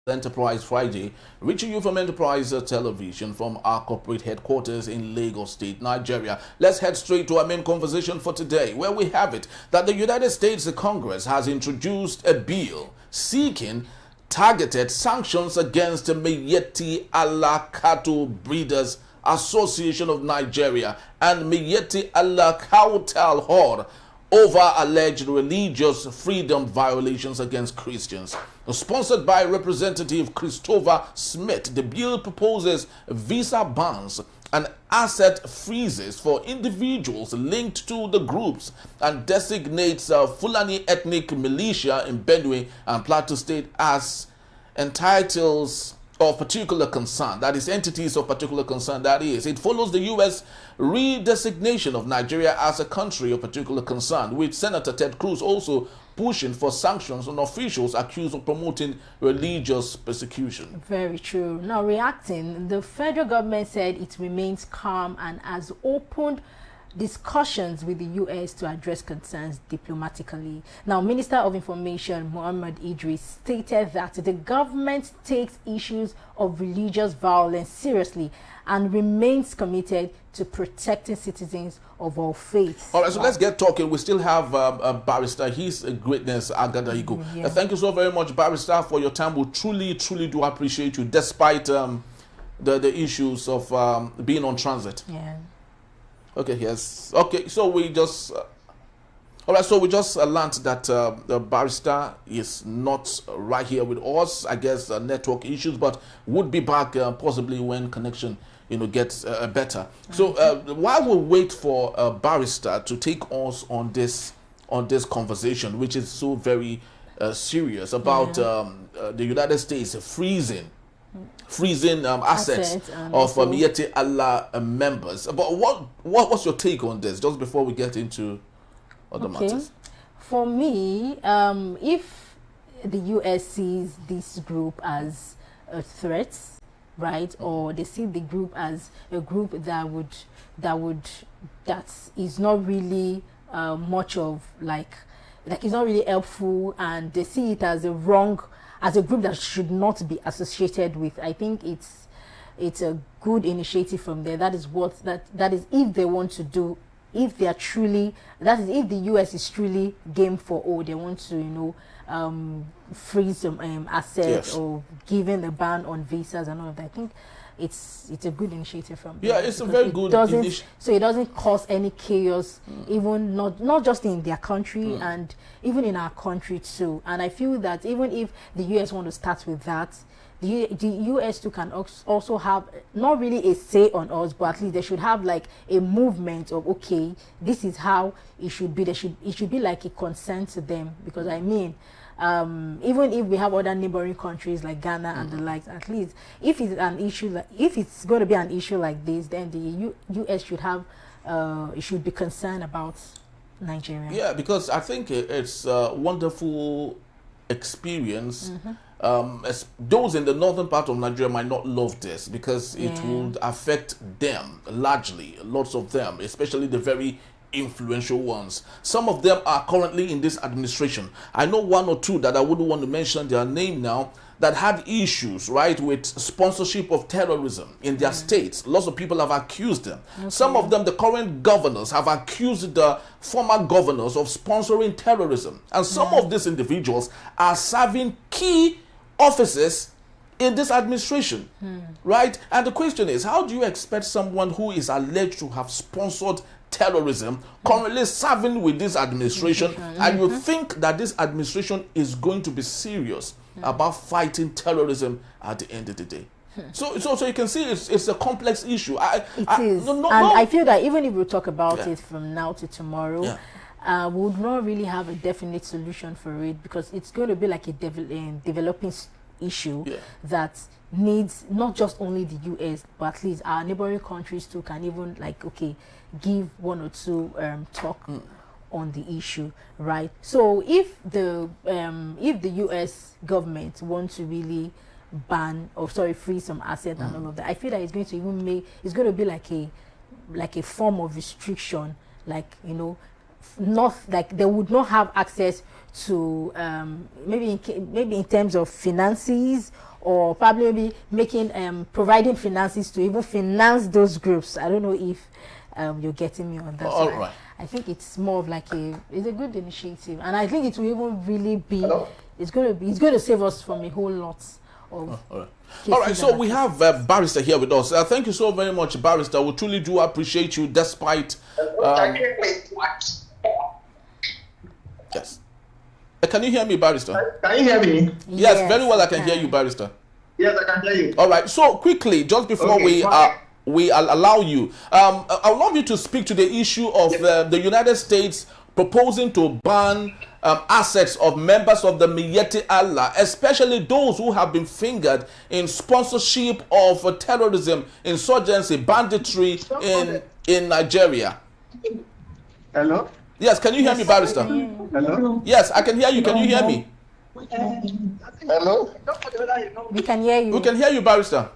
Enterprise Friday, reaching you from Enterprise Television from our corporate headquarters in Lagos State, Nigeria. Let's head straight to our main conversation for today, where we have it that the United States Congress has introduced a bill seeking targeted sanctions against Miyetti Allah Cattle Breeders Association of Nigeria and Miyetti Allah Cattle Horde over alleged religious freedom violations against Christians. Sponsored by Representative Christopher Smith, the bill proposes visa bans and asset freezes for individuals linked to the groups and designates Fulani ethnic militia in Benue and Plateau State as entitles of particular concern, that is, entities of particular concern, that is. It follows the U.S. redesignation of Nigeria as a country of particular concern, with Senator Ted Cruz also pushing for sanctions on officials accused of promoting religious persecution. Very true. Now, reacting, the federal government said it remains calm and has opened discussions with the U.S. to address concerns diplomatically. Now, Minister of Information Mohammed Idris stated that the government takes issues of religious violence seriously and remains committed to protecting citizens of all faiths. All right, so let's get talking. We still have a barrister, His Greatness Agada Igu. Yeah. Thank you so very much, barrister, for your time. We truly do appreciate you, despite the issues of being on transit. Yeah. Okay, yes. Okay, so we just... all right, so we just learned that the barrister is not right here with us. I guess network issues, but would be back possibly when connection, gets better. So while we wait for a barrister to take us on this conversation, which is so very serious about the United States freezing assets of Miyetti Allah members. But what's your take on this, just before we get into other matters? For me, if the U.S. sees this group as a threat, right, or they see the group as a group that is not really much of like it's not really helpful, and they see it as a group that should not be associated with, I think it's a good initiative from there. That is if they want to do, if they are truly, that is if the US is truly game for they want to freeze some assets, yes, or giving a ban on visas and all of that. I think it's a good initiative from them. Yeah, it's a very good initiative. So it doesn't cause any chaos, even not just in their country, and even in our country too. And I feel that even if the US want to start with that, the US too can also have not really a say on us, but at least they should have like a movement of, okay, this is how it should be. It should be like a consent to them, because I mean, even if we have other neighboring countries like Ghana and the likes, at least if it's an issue, if it's going to be an issue like this, then the US should have it should be concerned about Nigeria. Yeah, because I think it's a wonderful experience. Those in the northern part of Nigeria might not love this, because it would affect them largely, lots of them, especially the very influential ones. Some of them are currently in this administration. I know one or two that I wouldn't want to mention their name now, that had issues, right, with sponsorship of terrorism in their states. Lots of people have accused them. Okay. Some of them, the current governors, have accused the former governors of sponsoring terrorism. And some of these individuals are serving key offices in this administration, right? And the question is, how do you expect someone who is alleged to have sponsored terrorism currently serving with this administration, and you think that this administration is going to be serious about fighting terrorism at the end of the day? So you can see it's a complex issue. I feel that even if we talk about it from now to tomorrow, we would not really have a definite solution for it, because it's going to be like a developing issue that needs not just only the US, but at least our neighboring countries too can even give one or two talk on the issue, right? So if the US government wants to really freeze some assets and all of that, I feel that it's going to be like a form of restriction, not like they would not have access to maybe in terms of finances, or probably maybe making providing finances to even finance those groups. I don't know if you're getting me on that. All right. I think it's more of like it's a good initiative, and I think it will even really be. Hello? It's going to save us from a whole lot of. All right, so we have Barrister here with us. Thank you so very much, Barrister. We truly do appreciate you, despite. Yes. Can you hear me, Barrister? Can you hear me? Yes, very well. I can hear you, Barrister. Yes, I can hear you. All right. So quickly, just before we allow you, I would love you to speak to the issue of the United States proposing to ban assets of members of the Miyetti Allah, especially those who have been fingered in sponsorship of terrorism, insurgency, banditry in Nigeria. Hello? Yes, can you hear me, Barrister? Hello? Yes, I can hear you. Can you hear me? Hello? We can hear you. We can hear you, Barrister.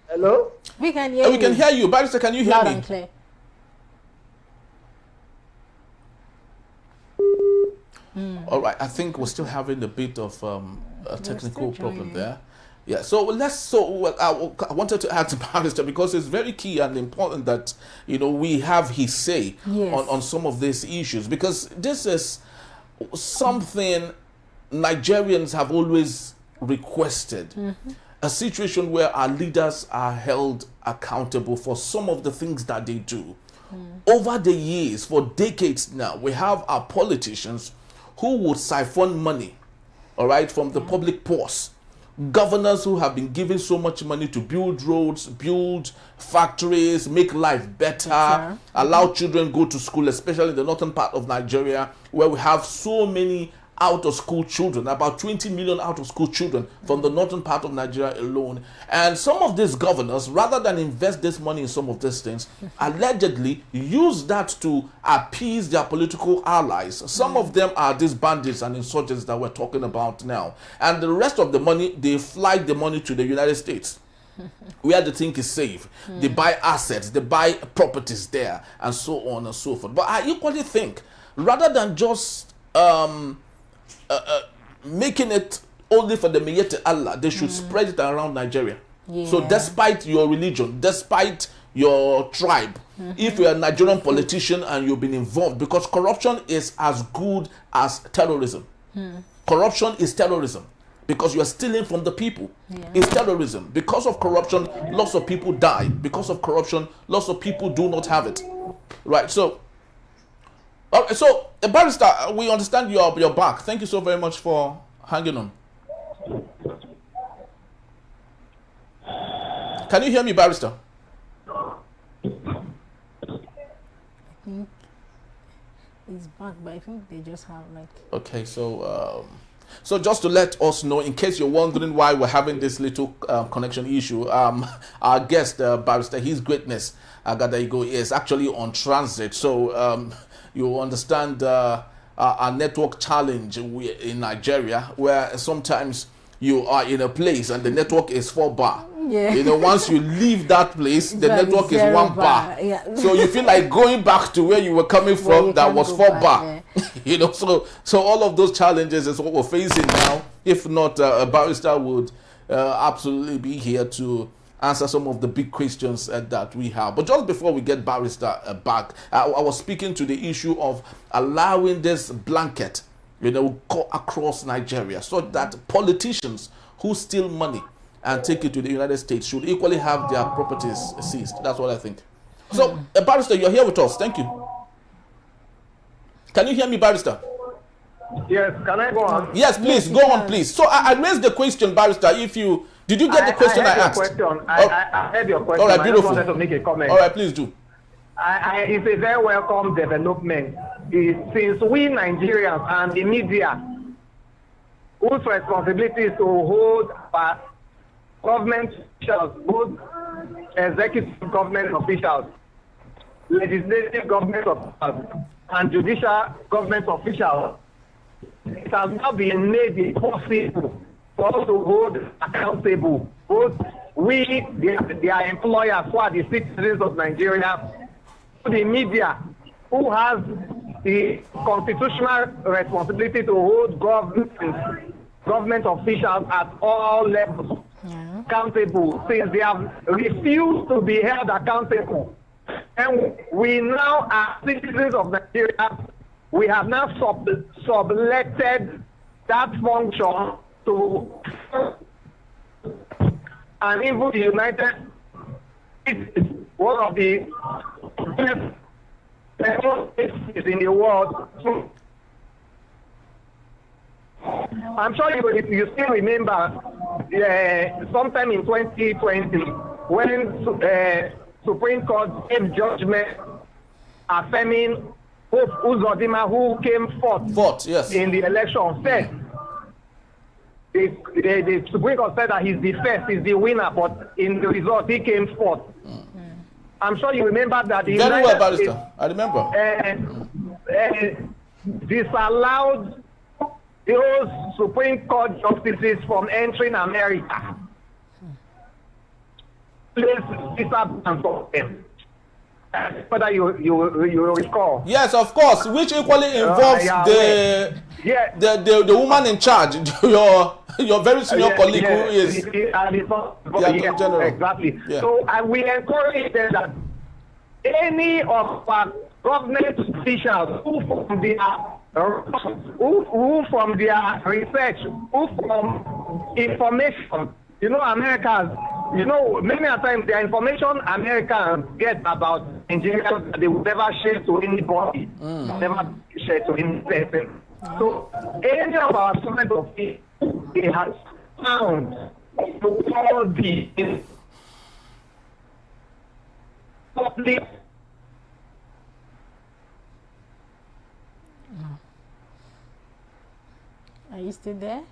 Hello? We can hear you. We can hear you. Barrister, can you hear Loud me? and clear. All right, I think we're still having a bit of a technical problem there. Yeah, so I wanted to add to Barrister, because it's very key and important that, we have his say on some of these issues, because this is something Nigerians have always requested. A situation where our leaders are held accountable for some of the things that they do. Over the years, for decades now, we have our politicians who would siphon money, all right, from the public purse. Governors who have been given so much money to build roads, build factories, make life better, allow children go to school, especially in the northern part of Nigeria, where we have so many out-of-school children, about 20 million out-of-school children from the northern part of Nigeria alone. And some of these governors, rather than invest this money in some of these things, allegedly use that to appease their political allies. Some of them are these bandits and insurgents that we're talking about now. And the rest of the money, they fly the money to the United States, where they think is safe. They buy assets, they buy properties there, and so on and so forth. But I equally think, rather than just making it only for the Miyetti Allah, they should spread it around Nigeria. So despite your religion, despite your tribe, if you're a Nigerian politician and you've been involved, because corruption is as good as terrorism. Corruption is terrorism, because you are stealing from the people. It's terrorism. Because of corruption, lots of people die. Because of corruption, lots of people do not have it. Right, so Barrister, we understand you're back. Thank you so very much for hanging on. Can you hear me, Barrister? I think he's back, but I think they just have like. Okay, so just to let us know, in case you're wondering why we're having this little connection issue, our guest, Barrister, His Greatness Agadaigbo, is actually on transit. So you understand our network challenge in Nigeria, where sometimes you are in a place and the network is 4 bar. Once you leave that place, the network is 1 bar. So you feel like going back to where you were coming from, that was 4 bar. So all of those challenges is what we're facing now. If not, a Barrister would absolutely be here to answer some of the big questions that we have. But just before we get Barrister back, I was speaking to the issue of allowing this blanket, across Nigeria, so that politicians who steal money and take it to the United States should equally have their properties seized. That's what I think. So, Barrister, you're here with us. Thank you. Can you hear me, Barrister? Yes, can I go on? Yes, please, go on, please. So, I raised the question, Barrister, did you get the question I asked? I heard your question. All right, beautiful. I just wanted to make a comment. All right, please do. It's a very welcome development. Since we Nigerians and the media, whose responsibility is to hold government officials, both executive government officials, legislative government officials, and judicial government officials, it has now been made impossible for us to hold accountable both their employers, who are the citizens of Nigeria, the media, who has the constitutional responsibility to hold government officials at all levels accountable, since they have refused to be held accountable. And we now are citizens of Nigeria. We have now subletted that function to and even the United States is one of the best places in the world. I'm sure you still remember sometime in 2020 when Supreme Court gave judgment affirming Uzodimma, who came fourth yes, in the election, said the Supreme Court said that he's the first, he's the winner, but in the result he came fourth. I'm sure you remember that. Very well, Barrister. I remember. Disallowed those Supreme Court justices from entering America. Please disabuse them. Whether you recall. Yes, of course, which equally involves the woman in charge, your very senior colleague who is general. Exactly. Yeah. So we encourage them that any of our government officials who from their research, who from information, Americans, many a times the information Americans get about Nigerians that they will never share to anybody, never share to any person. So any of our students of it, they have found all the public. Are you still there?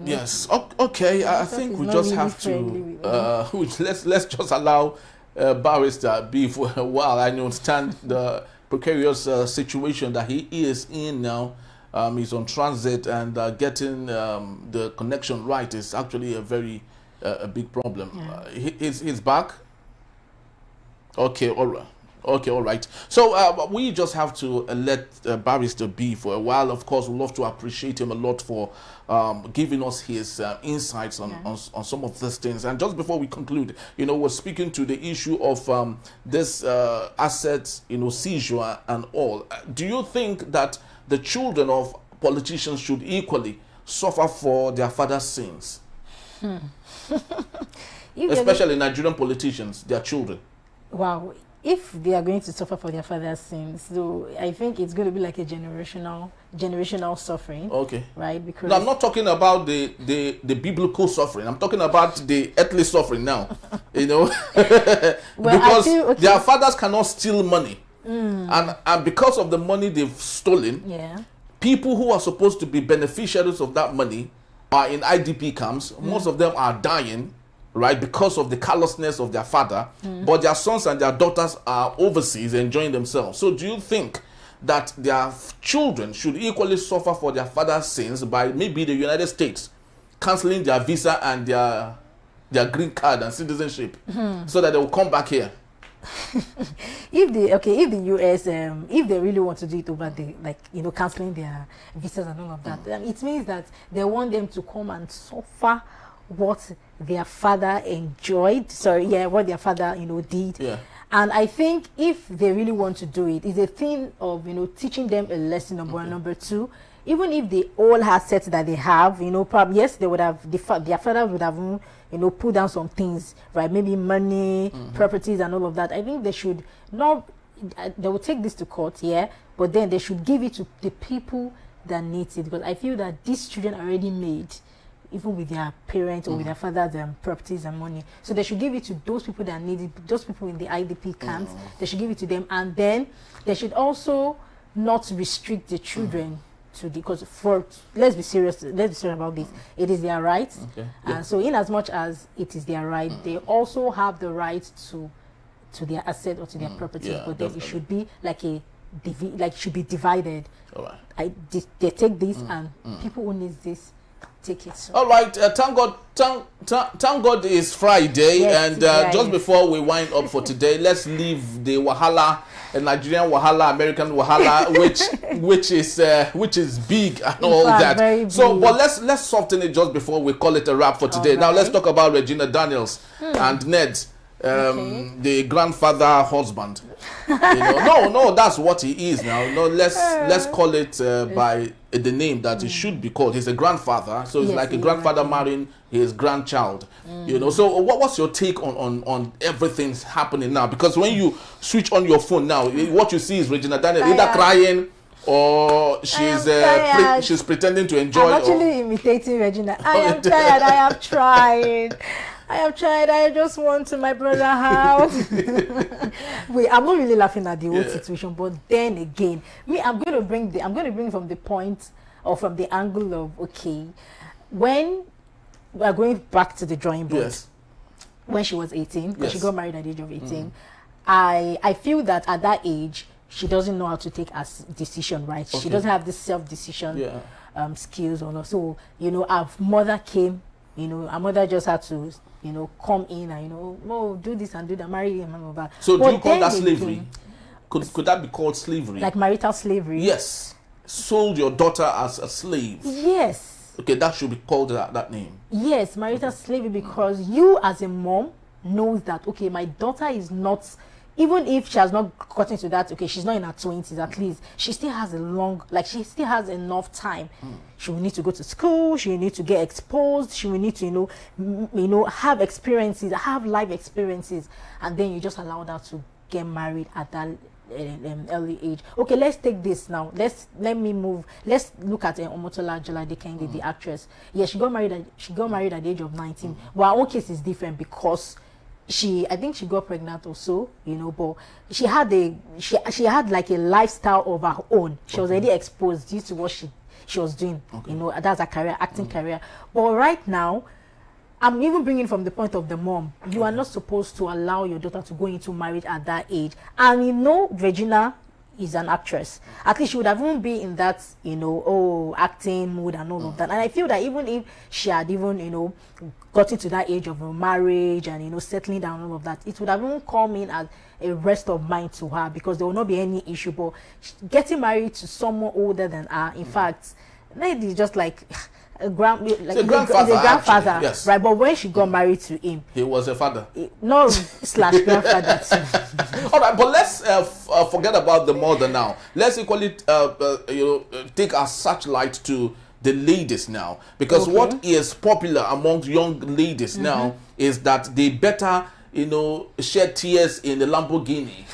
Yes. Okay. I think we just have to. Let's just allow Barrister be for a while. I understand the precarious situation that he is in now. He's on transit, and getting the connection right is actually a very big problem. Yeah. He's back. Okay. All right. Okay, all right. So we just have to let Barrister be for a while. Of course, we'd love to appreciate him a lot for giving us his insights on some of these things. And just before we conclude, we're speaking to the issue of this assets, seizure and all. Do you think that the children of politicians should equally suffer for their father's sins? Especially Nigerian politicians, their children. Wow. If they are going to suffer for their father's sins, so I think it's going to be like a generational suffering. Okay. Right? Because no, I'm not talking about the biblical suffering. I'm talking about the earthly suffering now. Well, because their fathers cannot steal money. And because of the money they've stolen, people who are supposed to be beneficiaries of that money are in IDP camps. Most of them are dying, right, because of the callousness of their father, but their sons and their daughters are overseas enjoying themselves. So do you think that their children should equally suffer for their father's sins by maybe the United States cancelling their visa and their green card and citizenship so that they will come back here? If the U.S. if they really want to do it over the cancelling their visas and all of that, it means that they want them to come and suffer what their father enjoyed. What their father did. And I think if they really want to do it, it's a thing of teaching them a lesson, number one. Number two, even if they all assets that they have, probably yes, they would have their father would have put down some things, right? Maybe money, properties and all of that. I think they should not, they will take this to court, but then they should give it to the people that need it, because I feel that these children are already made, even with their parents or with their fathers and properties and money. So they should give it to those people that need it, those people in the IDP camps. They should give it to them, and then they should also not restrict the children to the, because let's be serious about this. It is their right. So in as much as it is their right, they also have the right to their asset or to their property, but then it should be should be divided. They take this and people who need this take it. So. All right, thank God it's Friday, yes, and just before we wind up for today, let's leave the wahala, Nigerian wahala, American wahala, which is big and all that. So, but let's soften it just before we call it a wrap for today. Now, let's talk about Regina Daniels and Ned, the grandfather husband. No, that's what he is now. No, let's call it by the name that it should be called. He's a grandfather, so it's like a grandfather marrying his grandchild. So what's your take on everything happening now? Because when you switch on your phone now, what you see is Regina Daniel either crying or she's pretending to enjoy. I'm actually imitating Regina. I am tired. I am trying. I just want to my brother's house. Wait, I'm not really laughing at the whole situation, but then again, I'm going to bring from the point or from the angle of, okay, when we are going back to the drawing board, when she was 18, because she got married at the age of 18, I feel that at that age, she doesn't know how to take a decision, right? She doesn't have the self-decision skills or not. So, our mother came, our mother just had to come in and, do this and do that, marry him and all that. So do you call that slavery? Could that be called slavery? Like marital slavery? Yes. Sold your daughter as a slave? Yes. Okay, that should be called that name. Yes, marital slavery, because you as a mom knows that, okay, my daughter is not, even if she has not gotten to that, okay, she's not in her 20s at least, she still has she still has enough time. She will need to go to school, she will need to get exposed, she will need to, have experiences, have life experiences, and then you just allow her to get married at that early age. Okay, let's take this now. Let's look at Omotola Jalade Kende, the actress. Yeah, she got married at the age of 19. But our own case is different because I think she got pregnant or so, but she had like a lifestyle of her own. She was already exposed due to what she was doing. That's her career, acting career. But right now, I'm even bringing from the point of the mom. You are not supposed to allow your daughter to go into marriage at that age. And Regina is an actress. At least she would have even been in that, acting mood and all of that. And I feel that even if she had even, got into that age of marriage and, settling down and all of that, it would have even come in as a rest of mind to her, because there will not be any issue. But getting married to someone older than her, in fact, maybe just like a grandfather, yes. Right? But when she got married to him, he was a father. No, slash grandfather too. All right, but let's forget about the mother now. Let's equally take our searchlight to the ladies now, because what is popular among young ladies now is that they better shed tears in the Lamborghini,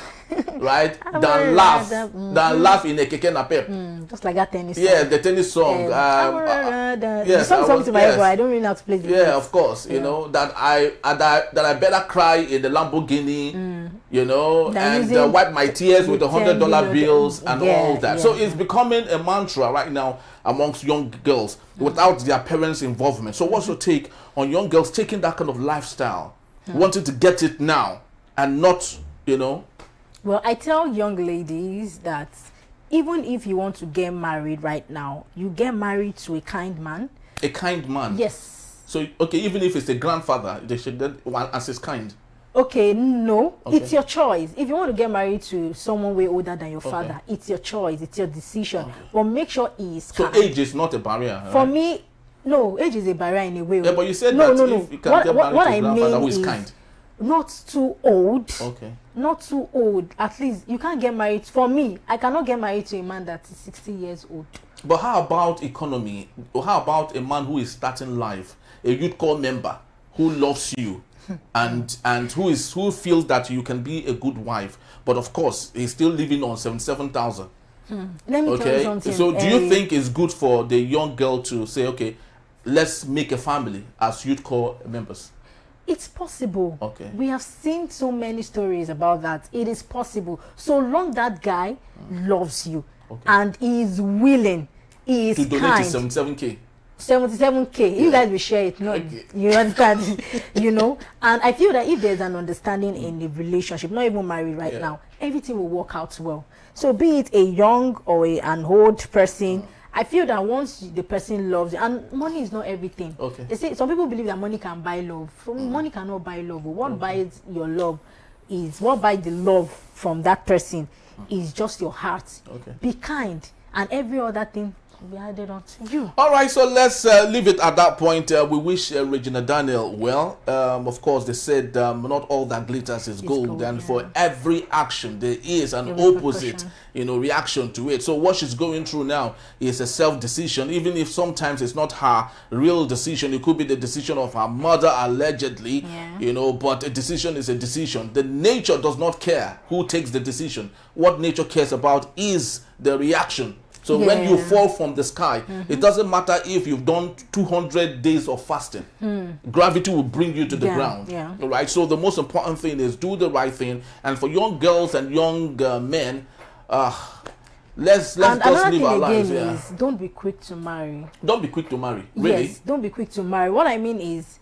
right, than laugh in a keke napep. Just like that tennis song. Yeah, the tennis song. The song to my ego, I don't really know how to play the Yeah, of course. That I better cry in the Lamborghini, and wipe my tears with $100 bills and all that. So it's becoming a mantra right now amongst young girls without their parents' involvement. So what's your take on young girls taking that kind of lifestyle, wanting to get it now and not, Well, I tell young ladies that even if you want to get married right now, you get married to a kind man. A kind man? Yes. So, okay, even if it's a grandfather, they should then as his kind. Okay, no. It's your choice. If you want to get married to someone way older than your father, it's your choice. It's your decision. But make sure he is kind. So age is not a barrier, For me, no, age is a barrier in a way. Yeah, but you said that if you can get married to a grandfather who is kind. Not too old. Okay. Not too old. At least you can't get married. For me, I cannot get married to a man that is 60 years old. But how about economy? Or how about a man who is starting life, a youth corps member who loves you and who feels that you can be a good wife, but of course he's still living on 77,000. Let me tell you something. So do you think it's good for the young girl to say, okay, let's make a family as youth corps members? It's possible. Okay. We have seen so many stories about that. It is possible. So long that guy loves you and he is willing, he is to donate kind. to 77K. 77K. You guys will share it. No, you understand? And I feel that if there's an understanding in the relationship, not even married right now, everything will work out well. So be it a young or an old person, I feel that once the person loves you, and money is not everything. Okay. They say some people believe that money can buy love. Money cannot buy love. But what buys your love is what buys the love from that person is just your heart. Okay. Be kind, and every other thing will be added on to you. All right, so let's leave it at that point. We wish Regina Daniel well. Of course, they said not all that glitters is gold, and for every action there is an opposite, reaction to it. So what she's going through now is a self-decision, even if sometimes it's not her real decision. It could be the decision of her mother, allegedly, but a decision is a decision. The nature does not care who takes the decision. What nature cares about is the reaction. So when you fall from the sky, it doesn't matter if you've done 200 days of fasting. Gravity will bring you to the ground. All right. So the most important thing is do the right thing. And for young girls and young men, let's just live our lives. Is don't be quick to marry. Don't be quick to marry. Really? Yes, don't be quick to marry. What I mean is,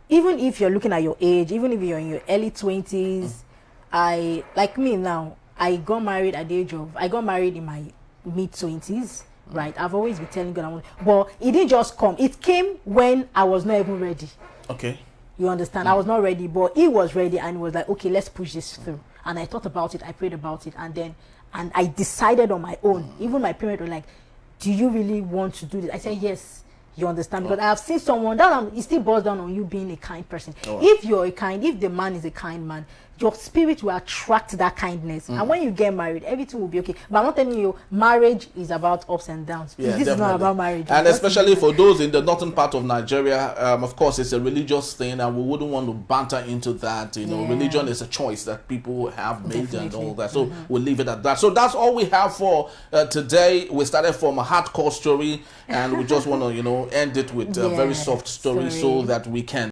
even if you're looking at your age, even if you're in your early 20s, like me now, I got married in my mid-20s, right? I've always been telling God, but it didn't just come. It came when I was not even ready. Okay. You understand? I was not ready, but he was ready, and was like, okay, let's push this through. And I thought about it, I prayed about it, and I decided on my own. Even my parents were like, do you really want to do this? I said, yes. You understand? Because I have seen someone it still boils down on you being a kind person. If the man is a kind man, your spirit will attract that kindness. And when you get married, everything will be okay. But I'm not telling you, marriage is about ups and downs. Yeah, this is not about marriage. And especially for those in the northern part of Nigeria, of course, it's a religious thing, and we wouldn't want to banter into that. Religion is a choice that people have made and all that. So we'll leave it at that. So that's all we have for today. We started from a hardcore story, and we just want to, end it with a very soft story so that we can